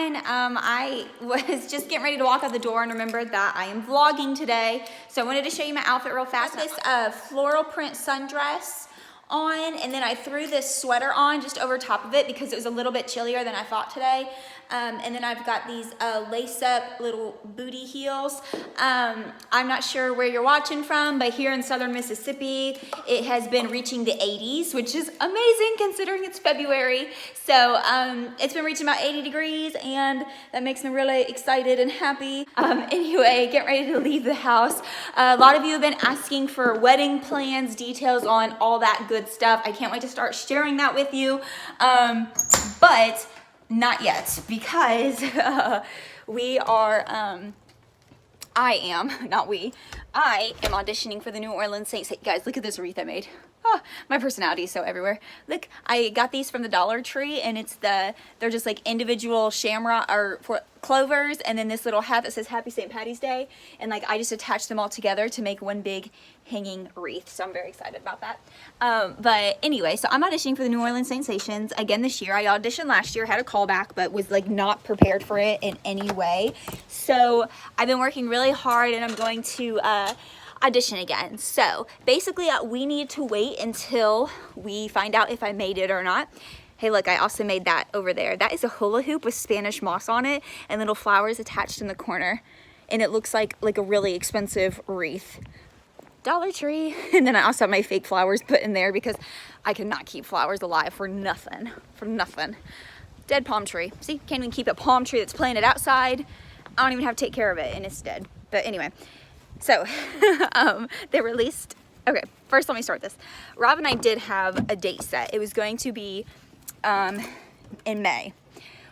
on. I was just getting ready to walk out the door and remembered that I am vlogging today. So I wanted to show you my outfit real fast. This floral print sundress on, and then I threw this sweater on just over top of it because it was a little bit chillier than I thought today. And then I've got these lace-up little booty heels. I'm not sure where you're watching from, but here in southern Mississippi, it has been reaching the 80s, which is amazing considering it's February. So it's been reaching about 80 degrees, and that makes me really excited and happy. Anyway, get ready to leave the house. A lot of you have been asking for wedding plans, details on all that good stuff. I can't wait to start sharing that with you. But not yet, because we are, I am auditioning for the New Orleans Saints. Guys, look at this wreath I made. Oh, my personality is so everywhere. Look, I got these from the Dollar Tree, and they're just like individual shamrock or clovers, and then this little hat that says Happy St. Patty's Day, and like I just attached them all together to make one big hanging wreath. So I'm very excited about that. But anyway, so I'm auditioning for the New Orleans Sensations again this year. I auditioned last year, had a callback, but was like not prepared for it in any way. So I've been working really hard, and I'm going to audition again. So basically we need to wait until we find out if I made it or not. Hey, look, I also made that over there. That is a hula hoop with Spanish moss on it and little flowers attached in the corner. And it looks like a really expensive wreath. Dollar Tree. And then I also have my fake flowers put in there because I cannot keep flowers alive for nothing. For nothing. Dead palm tree. See, can't even keep a palm tree that's planted outside. I don't even have to take care of it, and it's dead. But anyway. So, they released, okay, first let me start this. Rob and I did have a date set. It was going to be in May.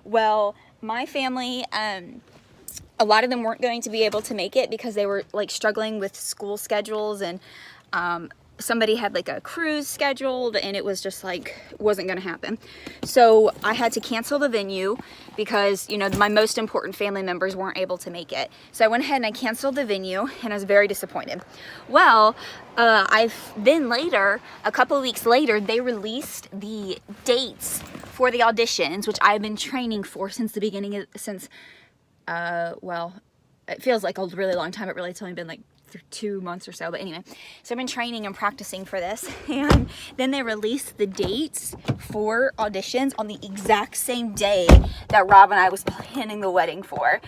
Well, my family, a lot of them weren't going to be able to make it because they were like struggling with school schedules, and somebody had like a cruise scheduled, and it was just like, wasn't going to happen. So I had to cancel the venue because, you know, my most important family members weren't able to make it. So I went ahead and I canceled the venue, and I was very disappointed. Well, then later, a couple of weeks later, they released the dates for the auditions, which I've been training for since the beginning well, it feels like a really long time, but really it's only been like 2 months or so. But anyway, so I've been training and practicing for this, and then they released the dates for auditions on the exact same day that Rob and I was planning the wedding for.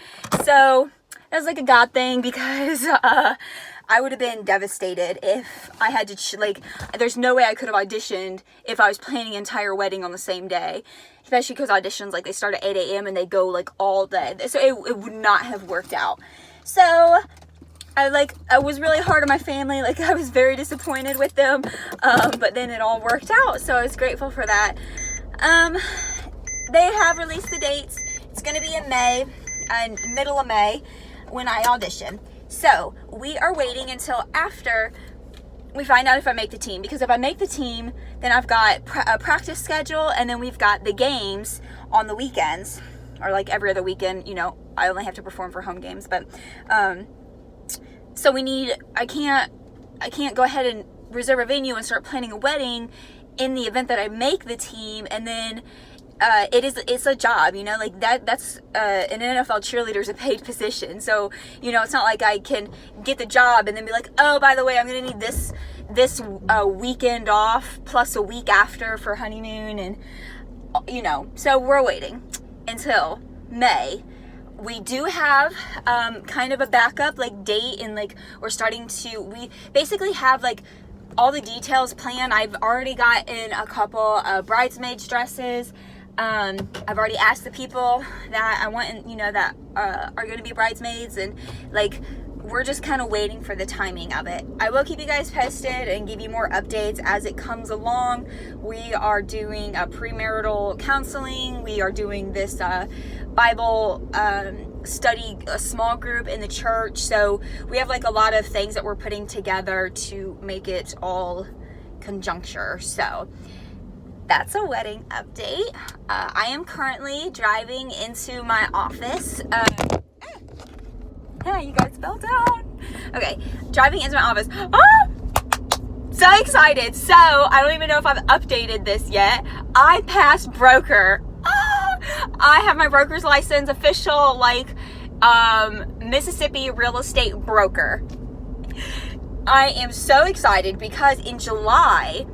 So that was like a God thing, because I would have been devastated if I had to there's no way I could have auditioned if I was planning an entire wedding on the same day, especially because auditions, like, they start at 8 a.m. and they go like all day, so it would not have worked out. So I was really hard on my family. Like, I was very disappointed with them, but then it all worked out, so I was grateful for that. They have released the dates. It's going to be in May, middle of May, when I audition. So we are waiting until after we find out if I make the team, because if I make the team, then I've got a practice schedule, and then we've got the games on the weekends, or like every other weekend. You know, I only have to perform for home games, but so I can't go ahead and reserve a venue and start planning a wedding in the event that I make the team, and then it's a job, you know, like that's an NFL cheerleader is a paid position. So, you know, it's not like I can get the job and then be like, oh, by the way, I'm going to need this weekend off plus a week after for honeymoon, and, you know, so we're waiting until May. We do have kind of a backup like date, and like we basically have like all the details planned. I've already gotten a couple bridesmaids dresses. I've already asked the people that I want, you know, that are going to be bridesmaids, and like we're just kind of waiting for the timing of it. I will keep you guys posted and give you more updates as it comes along. We are doing a premarital counseling. We are doing this Bible study, a small group in the church. So we have like a lot of things that we're putting together to make it all conjuncture. So that's a wedding update. I am currently driving into my office. Yeah, you guys fell down. Okay, driving into my office. Ah! So excited. So I don't even know if I've updated this yet. I passed broker. I have my broker's license, official, like, Mississippi real estate broker. I am so excited because in July,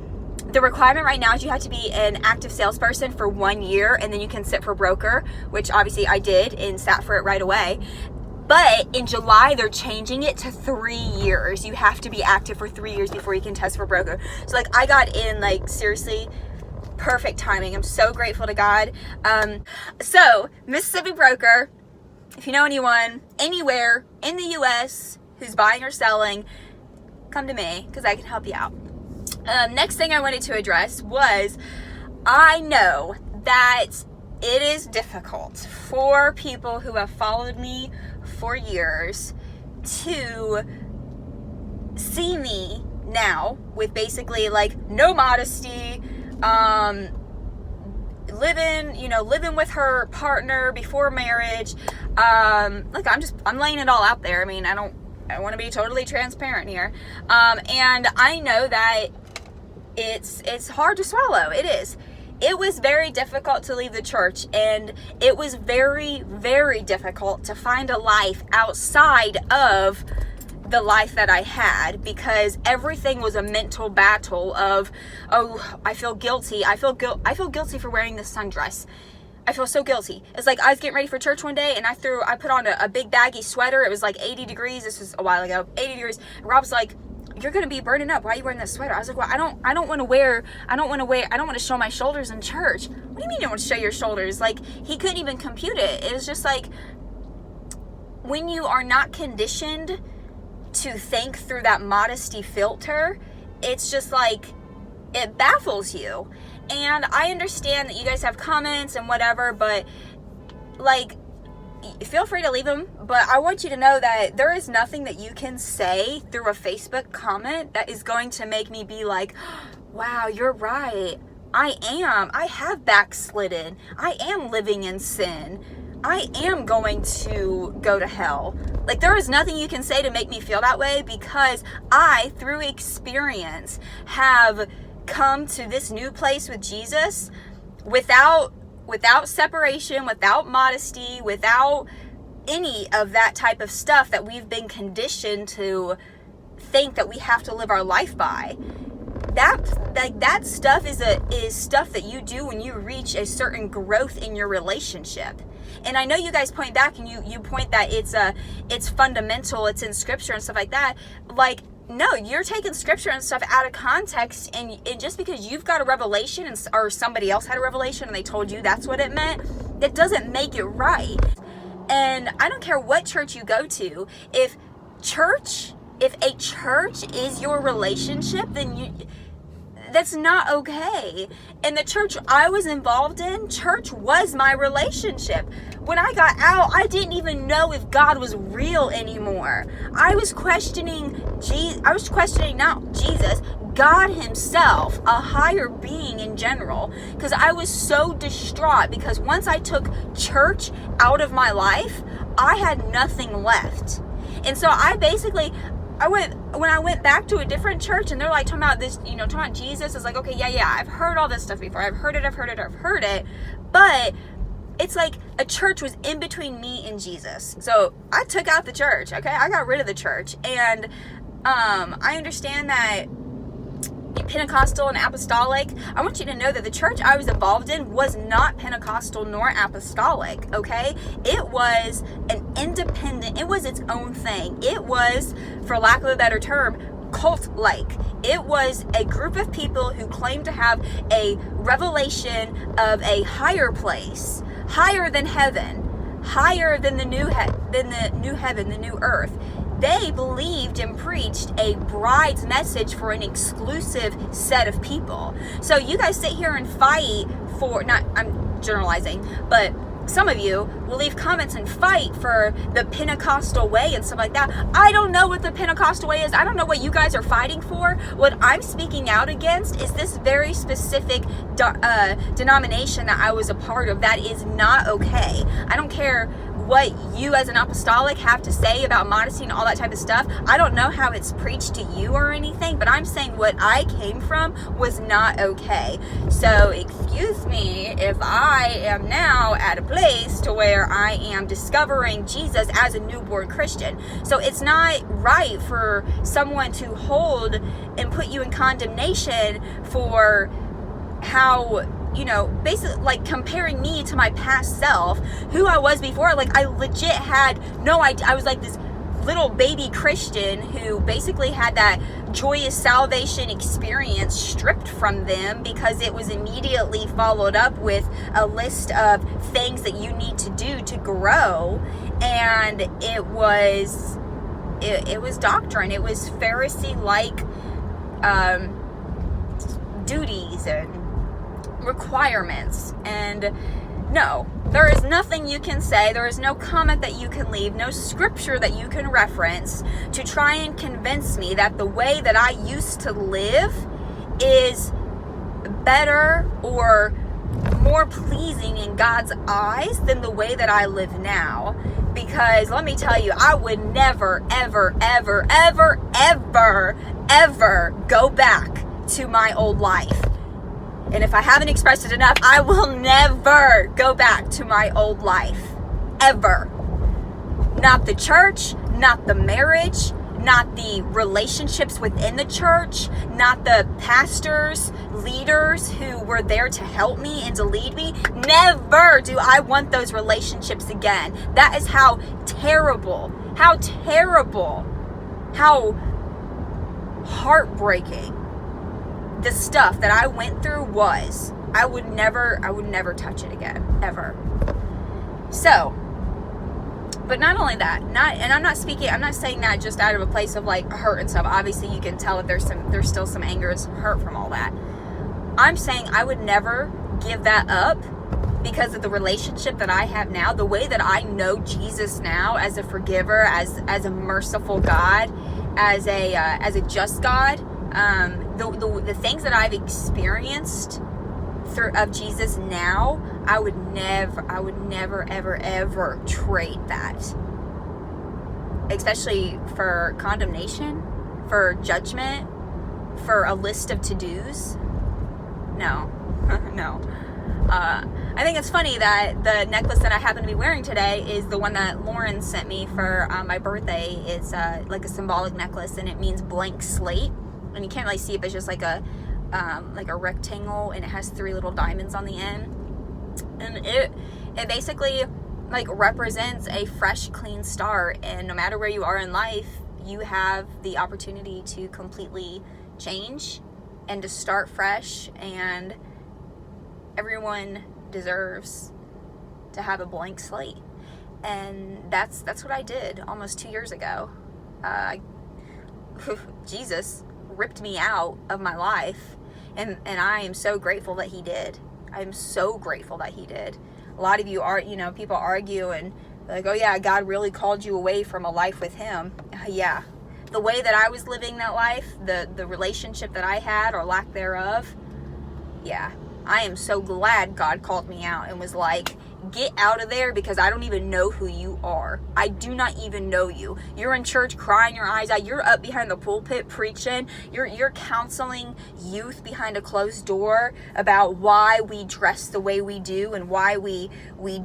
the requirement right now is you have to be an active salesperson for 1 year, and then you can sit for broker, which obviously I did and sat for it right away. But in July, they're changing it to 3 years. You have to be active for 3 years before you can test for broker. So like I got in, like, seriously, perfect timing. I'm so grateful to God. So Mississippi broker, if you know anyone anywhere in the US who's buying or selling, come to me because I can help you out. Next thing I wanted to address was, I know that it is difficult for people who have followed me for years to see me now with basically like no modesty, living with her partner before marriage. Look, I'm laying it all out there. I mean, I want to be totally transparent here. And I know that it's hard to swallow. It is. It was very difficult to leave the church, and it was very, very difficult to find a life outside of the life that I had, because everything was a mental battle of, oh, I feel guilty. I feel guilty for wearing this sundress. I feel so guilty. It's like I was getting ready for church one day, and I put on a big baggy sweater. It was like 80 degrees. This was a while ago. 80 degrees. And Rob's like, "You're gonna be burning up. Why are you wearing that sweater?" I was like, "Well, I don't want to show my shoulders in church." What do you mean you don't want to show your shoulders? Like, he couldn't even compute it. It was just like, when you are not conditioned to think through that modesty filter, it's just like, it baffles you. And I understand that you guys have comments and whatever, but like, feel free to leave them, but I want you to know that there is nothing that you can say through a Facebook comment that is going to make me be like, wow, you're right. I have backslidden. I am living in sin. I am going to go to hell. Like, there is nothing you can say to make me feel that way, because I, through experience, have come to this new place with Jesus without separation, without modesty, without any of that type of stuff that we've been conditioned to think that we have to live our life by. That stuff is stuff that you do when you reach a certain growth in your relationship. And I know you guys point back and you point that it's fundamental, it's in scripture and stuff like that. Like, no, you're taking scripture and stuff out of context, and just because you've got a revelation or somebody else had a revelation and they told you that's what it meant, that doesn't make it right. And I don't care what church you go to, if a church is your relationship, then that's not okay. And the church I was involved in, church was my relationship. When I got out, I didn't even know if God was real anymore. I was questioning not Jesus, God himself, a higher being in general, because I was so distraught, because once I took church out of my life, I had nothing left. And so when I went back to a different church, and they're like talking about this, talking about Jesus, it's like, okay, yeah, I've heard all this stuff before. I've heard it. But it's like a church was in between me and Jesus. So I took out the church, okay? I got rid of the church. And I understand that Pentecostal and apostolic, I want you to know that the church I was involved in was not Pentecostal nor apostolic, okay? It was an independent, it was its own thing. It was, for lack of a better term, cult-like. It was a group of people who claimed to have a revelation of a higher place, higher than heaven, higher than the new heaven, the new earth. They believed and preached a bride's message for an exclusive set of people. So you guys sit here and fight for, I'm generalizing, but some of you will leave comments and fight for the Pentecostal way and stuff like that. I don't know what the Pentecostal way is. I don't know what you guys are fighting for. What I'm speaking out against is this very specific denomination that I was a part of. That is not okay. I don't care what you as an apostolic have to say about modesty and all that type of stuff. I don't know how it's preached to you or anything, but I'm saying what I came from was not okay. So excuse me if I am now at a place to where I am discovering Jesus as a newborn Christian. So it's not right for someone to hold and put you in condemnation for how, you know, basically like comparing me to my past self, who I was before. Like, I legit had no idea. I was like this little baby Christian who basically had that joyous salvation experience stripped from them because it was immediately followed up with a list of things that you need to do to grow. And it was doctrine. It was Pharisee-like duties and requirements. And no, there is nothing you can say, there is no comment that you can leave, no scripture that you can reference to try and convince me that the way that I used to live is better or more pleasing in God's eyes than the way that I live now. Because let me tell you, I would never, ever, ever, ever, ever, ever go back to my old life. And if I haven't expressed it enough, I will never go back to my old life. Ever. Not the church, not the marriage, not the relationships within the church, not the pastors, leaders who were there to help me and to lead me. Never do I want those relationships again. That is how terrible, how heartbreaking the stuff that I went through was. I would never touch it again, ever. So, but not only that, and I'm not saying that just out of a place of like hurt and stuff. Obviously you can tell that there's still some anger and some hurt from all that. I'm saying I would never give that up because of the relationship that I have now, the way that I know Jesus now as a forgiver, as a merciful God, as a just God. The things that I've experienced of Jesus now, I would never, ever, ever trade that. Especially for condemnation, for judgment, for a list of to-dos. No, no. I think it's funny that the necklace that I happen to be wearing today is the one that Lauren sent me for my birthday. It's like a symbolic necklace, and it means blank slate. And you can't really see it, but it's just like a rectangle, and it has 3 little diamonds on the end. And it basically like represents a fresh, clean start. And no matter where you are in life, you have the opportunity to completely change and to start fresh. And everyone deserves to have a blank slate. And that's what I did almost 2 years ago. Jesus ripped me out of my life, and I am so grateful that he did. I'm so grateful that he did. A lot of you are, people argue and like, oh yeah, God really called you away from a life with him. Yeah. The way that I was living that life, the relationship that I had or lack thereof, yeah. I am so glad God called me out and was like, get out of there, because I don't even know who you are. I do not even know you. You're in church crying your eyes out. You're up behind the pulpit preaching. You're counseling youth behind a closed door about why we dress the way we do, and why we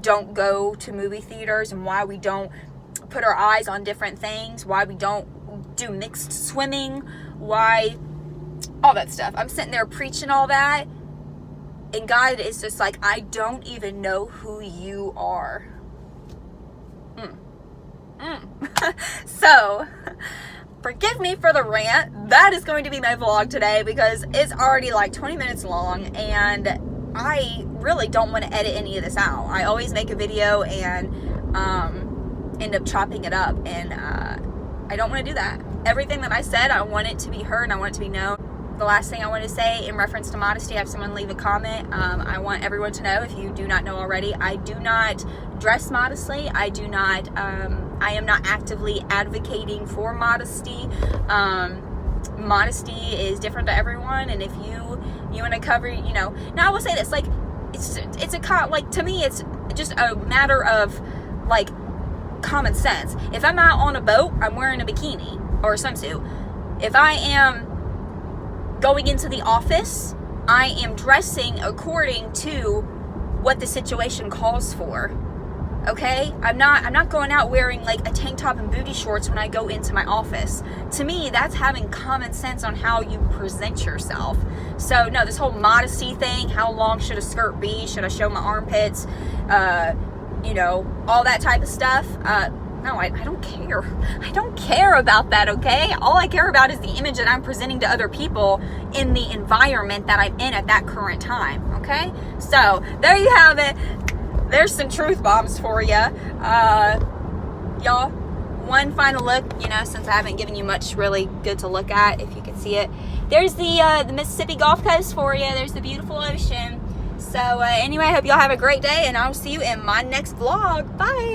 don't go to movie theaters, and why we don't put our eyes on different things, why we don't do mixed swimming, why all that stuff. I'm sitting there preaching all that. And God is just like, I don't even know who you are. So, forgive me for the rant. That is going to be my vlog today, because it's already like 20 minutes long, and I really don't want to edit any of this out. I always make a video and end up chopping it up, and I don't want to do that. Everything that I said, I want it to be heard, and I want it to be known. the last thing I want to say in reference to modesty, I have someone leave a comment. I want everyone to know, if you do not know already, I do not dress modestly. I do not, I am not actively advocating for modesty. Modesty is different to everyone, and if you want to cover, you know, now I will say this, like, like, to me, it's just a matter of, like, common sense. If I'm out on a boat, I'm wearing a bikini or a swimsuit. If I am going into the office, I am dressing according to what the situation calls for. Okay? I'm not going out wearing like a tank top and booty shorts when I go into my office. To me, that's having common sense on how you present yourself. So no, this whole modesty thing, how long should a skirt be? Should I show my armpits? You know, all that type of stuff. No, I don't care. I don't care about that, okay? All I care about is the image that I'm presenting to other people in the environment that I'm in at that current time, okay? So, there you have it. There's some truth bombs for you. Y'all, one final look, you know, since I haven't given you much really good to look at, if you can see it. There's the Mississippi Gulf Coast for you. There's the beautiful ocean. So, anyway, I hope y'all have a great day, and I'll see you in my next vlog. Bye!